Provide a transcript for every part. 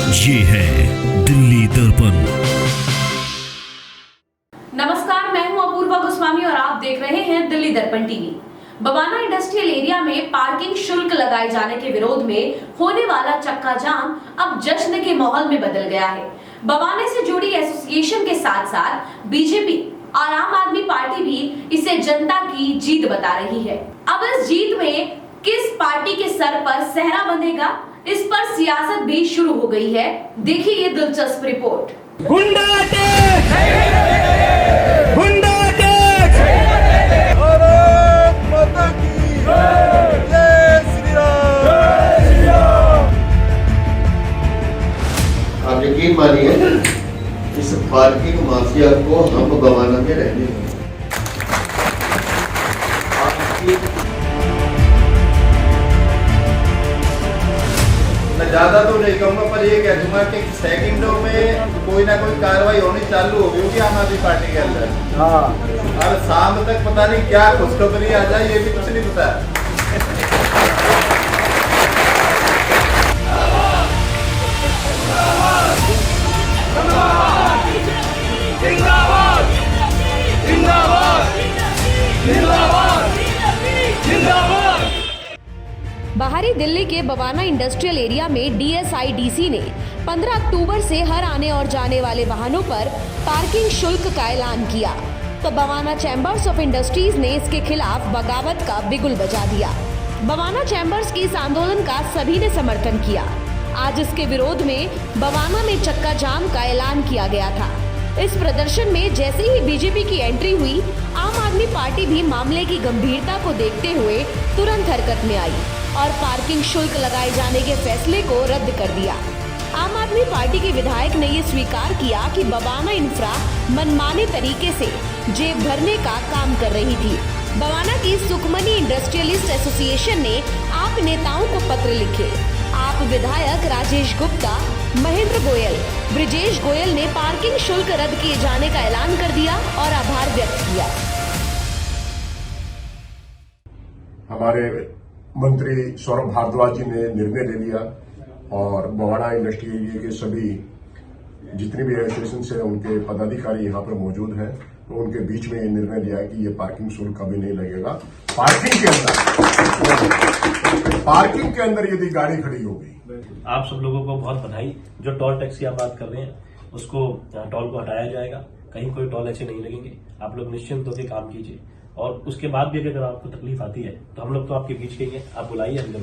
ये है दिल्ली दर्पण। नमस्कार, मैं हूं अपूर्वा गोस्वामी और आप देख रहे हैं दिल्ली दर्पण टीवी। बवाना इंडस्ट्रियल एरिया में पार्किंग शुल्क लगाए जाने के विरोध में होने वाला चक्का जाम अब जश्न के माहौल में बदल गया है। बवाने से जुड़ी एसोसिएशन के साथ साथ बीजेपी और आम आदमी पार्टी भी इसे जनता की जीत बता रही है। अब इस जीत में किस पार्टी के सर पर सेहरा बंधेगा, इस पर सियासत भी शुरू हो गई है। देखिए ये दिलचस्प रिपोर्ट। गुंडा अटैक! गुंडा अटैक! भारत माता की जय श्री राम! आप यकीन मानिए, इस पार्किंग माफिया को हम बवाना में रहने देंगे। मैं ज्यादा तो नहीं कहूँगा, पर ये कह दूंगा कि सेकंडों में कोई ना कोई कार्रवाई होनी चालू होगी होगी आम आदमी पार्टी के अंदर। और शाम तक पता नहीं क्या खुशखबरी आ जाए, ये भी कुछ नहीं पता। बाहरी दिल्ली के बवाना इंडस्ट्रियल एरिया में डीएसआईडीसी ने 15 अक्टूबर से हर आने और जाने वाले वाहनों पर पार्किंग शुल्क का ऐलान किया, तो बवाना चैम्बर्स ऑफ इंडस्ट्रीज ने इसके खिलाफ बगावत का बिगुल बजा दिया। बवाना चैम्बर्स की इस आंदोलन का सभी ने समर्थन किया। आज इसके विरोध में बवाना में चक्का जाम का ऐलान किया गया था। इस प्रदर्शन में जैसे ही बीजेपी की एंट्री हुई, आम आदमी पार्टी भी मामले की गंभीरता को देखते हुए तुरंत हरकत में आई और पार्किंग शुल्क लगाए जाने के फैसले को रद्द कर दिया। आम आदमी पार्टी के विधायक ने ये स्वीकार किया कि बवाना इंफ्रा मनमाने तरीके से जेब भरने का काम कर रही थी। बवाना की सुखमनी इंडस्ट्रियलिस्ट एसोसिएशन ने आप नेताओं को पत्र लिखे। आप विधायक राजेश गुप्ता, महेंद्र गोयल, ब्रिजेश गोयल ने पार्किंग शुल्क रद्द किए जाने का ऐलान कर दिया और आभार व्यक्त किया। हमारे मंत्री सौरभ भारद्वाज जी ने निर्णय ले लिया और बवाना इंडस्ट्री एरिया के सभी जितने भी एसोसिएशन है उनके पदाधिकारी यहाँ पर मौजूद हैं, तो उनके बीच में ये निर्णय लिया है कि ये पार्किंग शुल्क कभी नहीं लगेगा। पार्किंग के अंदर यदि गाड़ी खड़ी होगी। आप सब लोगों को बहुत बधाई। जो टोल टैक्स की आप बात कर रहे हैं उसको टोल को हटाया जाएगा, कहीं कोई टोल ऐसे नहीं लगेंगे। आप लोग निश्चिंत होकर काम कीजिए और उसके बाद भी अगर आपको तकलीफ आती है तो हम लोग तो आपके बीच के ही हैं, आप बुलाइए हम।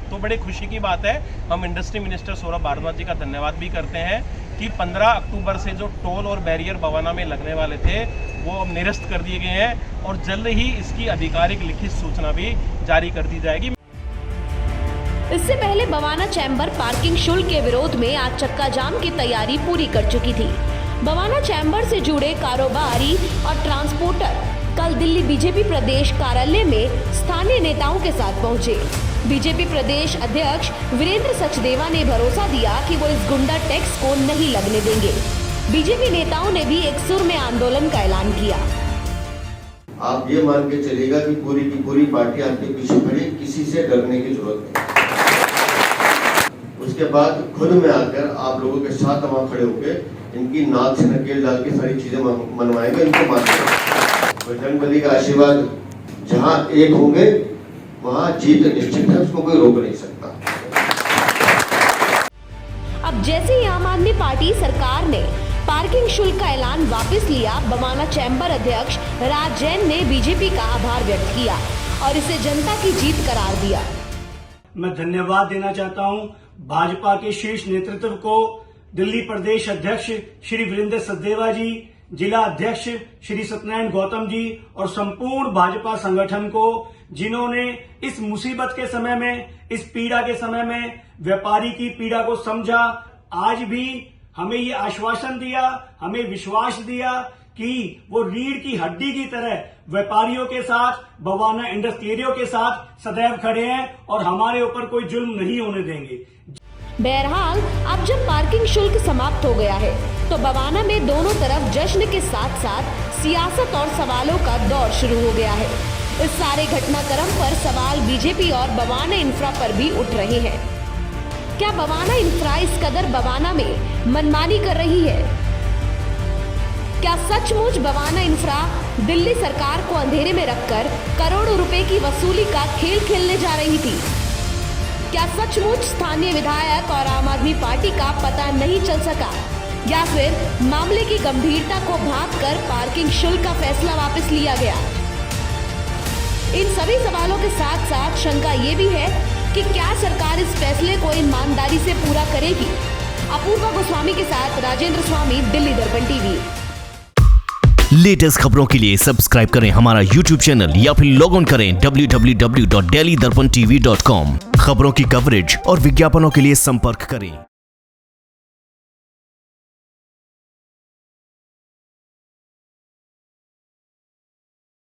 तो बड़ी खुशी की बात है, हम इंडस्ट्री मिनिस्टर सौरभ भारद्वाज जी का धन्यवाद भी करते हैं कि 15 अक्टूबर से जो टोल और बैरियर बवाना में लगने वाले थे वो अब निरस्त कर दिए गए हैं और जल्द ही इसकी आधिकारिक लिखित सूचना भी जारी कर दी जाएगी। इससे पहले बवाना चैम्बर पार्किंग शुल्क के विरोध में आज चक्का जाम की तैयारी पूरी कर चुकी थी। बवाना चैम्बर से जुड़े कारोबारी और ट्रांसपोर्टर कल दिल्ली बीजेपी प्रदेश कार्यालय में स्थानीय नेताओं के साथ पहुंचे। बीजेपी प्रदेश अध्यक्ष वीरेंद्र सचदेवा ने भरोसा दिया कि वो इस गुंडा टैक्स को नहीं लगने देंगे। बीजेपी नेताओं ने भी एक सुर में आंदोलन का ऐलान किया। आप ये मान के चलिएगा कि पूरी की पूरी पार्टी आपके पीछे खड़ी, किसी से डरने की जरूरत नहीं। उसके बाद खुद में आकर आप लोगों के साथ वहां खड़े होकर इनकी नाक से नकेल डाल के सारी चीजें मनवाएंगे, इनको मानेंगे। बजरंगबली का आशीर्वाद, जहां एक होंगे वहां जीत निश्चित है, उसको कोई रोक नहीं सकता। अब जैसे ही आम आदमी पार्टी सरकार ने पार्किंग शुल्क का ऐलान वापस लिया, बवाना चैम्बर अध्यक्ष राज जैन ने बीजेपी का आभार व्यक्त किया और इसे जनता की जीत करार दिया। मैं धन्यवाद देना चाहता हूं भाजपा के शीर्ष नेतृत्व को, दिल्ली प्रदेश अध्यक्ष श्री वीरेंद्र सचदेवा जी, जिला अध्यक्ष श्री सत्यनारायण गौतम जी और संपूर्ण भाजपा संगठन को, जिन्होंने इस मुसीबत के समय में, इस पीड़ा के समय में व्यापारी की पीड़ा को समझा। आज भी हमें ये आश्वासन दिया, हमें विश्वास दिया कि वो रीढ़ की हड्डी की तरह व्यापारियों के साथ, बवाना इंडस्ट्रियों के साथ सदैव खड़े हैं और हमारे ऊपर कोई जुल्म नहीं होने देंगे। बहरहाल अब जब पार्किंग शुल्क समाप्त हो गया है तो बवाना में दोनों तरफ जश्न के साथ साथ सियासत और सवालों का दौर शुरू हो गया है। इस सारे घटनाक्रम पर सवाल बीजेपी और बवाना इंफ्रा पर भी उठ रहे हैं। क्या बवाना इंफ्रा इस कदर बवाना में मनमानी कर रही है? क्या सचमुच बवाना इंफ्रा दिल्ली सरकार को अंधेरे में रखकर करोड़ों रुपए की वसूली का खेल खेलने जा रही थी? क्या सचमुच स्थानीय विधायक और आम आदमी पार्टी का पता नहीं चल सका, या फिर मामले की गंभीरता को भांपकर पार्किंग शुल्क का फैसला वापस लिया गया? इन सभी सवालों के साथ साथ शंका ये भी है कि क्या सरकार इस फैसले को ईमानदारी से पूरा करेगी? अपूर्वा गोस्वामी के साथ राजेंद्र स्वामी, दिल्ली दर्पण टीवी। लेटेस्ट खबरों के लिए सब्सक्राइब करें हमारा YouTube चैनल या फिर लॉग ऑन करें www.delhidarpantv.com। खबरों की कवरेज और विज्ञापनों के लिए संपर्क करें।